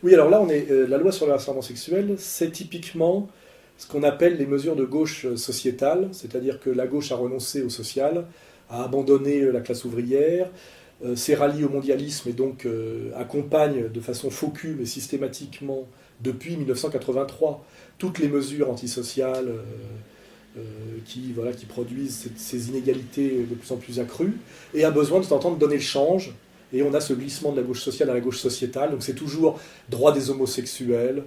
Oui, alors là, la loi sur le harcèlement sexuel, c'est typiquement ce qu'on appelle les mesures de gauche sociétale, c'est-à-dire que la gauche a renoncé au social, a abandonné la classe ouvrière, s'est ralliée au mondialisme et donc accompagne de façon faux cul mais systématiquement depuis 1983 toutes les mesures antisociales qui produisent ces inégalités de plus en plus accrues, et a besoin de temps en temps de donner le change. Et on a ce glissement de la gauche sociale à la gauche sociétale, donc c'est toujours droit des homosexuels,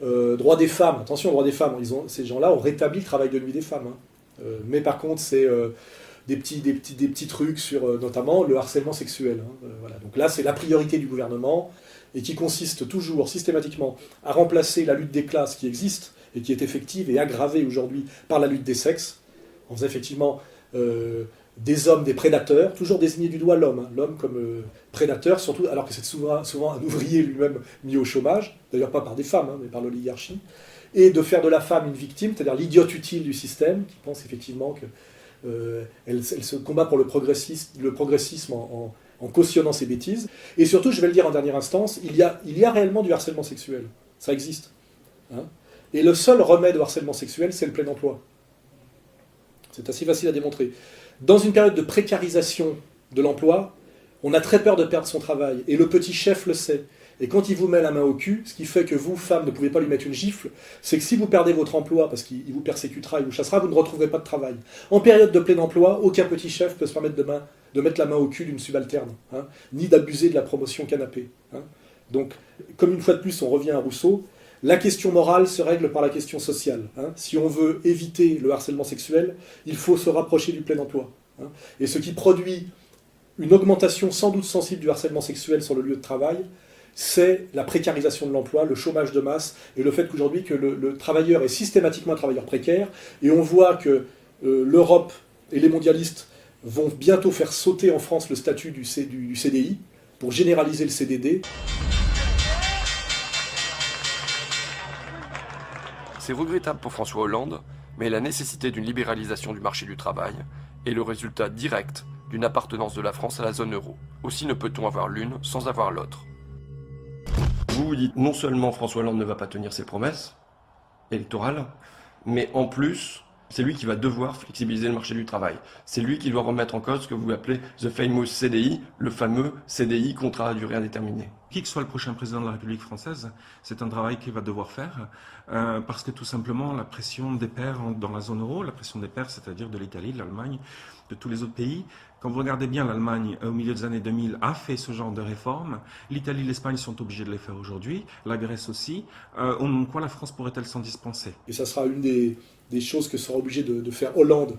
droit des femmes. Attention, droit des femmes, ces gens-là ont rétabli le travail de nuit des femmes. Hein. Mais par contre, c'est des petits trucs sur notamment le harcèlement sexuel. Hein. Voilà. Donc là, c'est la priorité du gouvernement, et qui consiste toujours, systématiquement, à remplacer la lutte des classes qui existe, et qui est effective et aggravée aujourd'hui par la lutte des sexes, en faisant effectivement des hommes, des prédateurs, toujours désigner du doigt l'homme, hein, l'homme comme prédateur, surtout alors que c'est souvent un ouvrier lui-même mis au chômage, d'ailleurs pas par des femmes, hein, mais par l'oligarchie, et de faire de la femme une victime, c'est-à-dire l'idiote utile du système, qui pense effectivement qu'elle se combat pour le progressisme en cautionnant ses bêtises. Et surtout, je vais le dire en dernière instance, il y a réellement du harcèlement sexuel, ça existe. Hein. Et le seul remède au harcèlement sexuel, c'est le plein emploi. C'est assez facile à démontrer. Dans une période de précarisation de l'emploi, on a très peur de perdre son travail. Et le petit chef le sait. Et quand il vous met la main au cul, ce qui fait que vous, femmes, ne pouvez pas lui mettre une gifle, c'est que si vous perdez votre emploi, parce qu'il vous persécutera, il vous chassera, vous ne retrouverez pas de travail. En période de plein emploi, aucun petit chef peut se permettre de mettre la main au cul d'une subalterne, hein, ni d'abuser de la promotion canapé. Hein. Donc, comme une fois de plus, on revient à Rousseau, la question morale se règle par la question sociale. Hein. Si on veut éviter le harcèlement sexuel, il faut se rapprocher du plein emploi. Hein. Et ce qui produit une augmentation sans doute sensible du harcèlement sexuel sur le lieu de travail, c'est la précarisation de l'emploi, le chômage de masse, et le fait qu'aujourd'hui que le travailleur est systématiquement un travailleur précaire, et on voit que l'Europe et les mondialistes vont bientôt faire sauter en France le statut du CDI pour généraliser le CDD. C'est regrettable pour François Hollande, mais la nécessité d'une libéralisation du marché du travail est le résultat direct d'une appartenance de la France à la zone euro. Aussi ne peut-on avoir l'une sans avoir l'autre. Vous dites non seulement François Hollande ne va pas tenir ses promesses électorales, mais en plus, c'est lui qui va devoir flexibiliser le marché du travail. C'est lui qui doit remettre en cause ce que vous appelez the famous CDI, le fameux CDI, contrat à durée indéterminée. Qui que soit le prochain président de la République française, c'est un travail qu'il va devoir faire, parce que tout simplement la pression des pairs dans la zone euro, la pression des pairs, c'est-à-dire de l'Italie, de l'Allemagne, de tous les autres pays, quand vous regardez bien, l'Allemagne, au milieu des années 2000, a fait ce genre de réformes. L'Italie et l'Espagne sont obligés de les faire aujourd'hui, la Grèce aussi. Au nom de quoi la France pourrait-elle s'en dispenser? Et ça sera une des choses que sera obligé de faire Hollande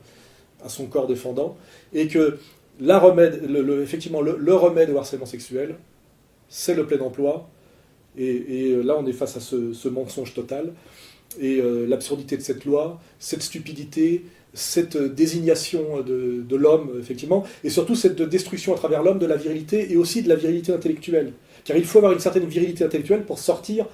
à son corps défendant, et que effectivement, le remède au harcèlement sexuel, c'est le plein emploi, et là on est face à ce mensonge total, et l'absurdité de cette loi, cette stupidité, cette désignation de l'homme, effectivement, et surtout cette destruction à travers l'homme de la virilité, et aussi de la virilité intellectuelle. Car il faut avoir une certaine virilité intellectuelle pour sortir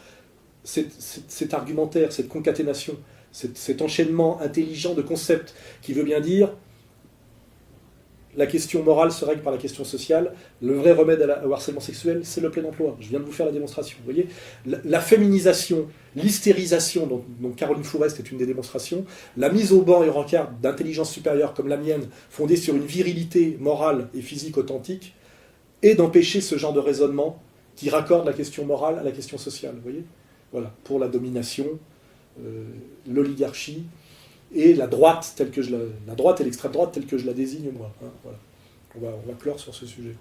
cet argumentaire, cette concaténation, cet enchaînement intelligent de concepts, qui veut bien dire la question morale se règle par la question sociale, le vrai remède au harcèlement sexuel, c'est le plein emploi. Je viens de vous faire la démonstration. Vous voyez, la féminisation, l'hystérisation, dont Caroline Fourest est une des démonstrations, la mise au banc et au rencard d'intelligence supérieure comme la mienne, fondée sur une virilité morale et physique authentique, et d'empêcher ce genre de raisonnement qui raccorde la question morale à la question sociale. Vous voyez, voilà, pour la domination, l'oligarchie, et la droite et l'extrême droite telle que je la désigne moi. Hein, voilà. On va clore sur ce sujet.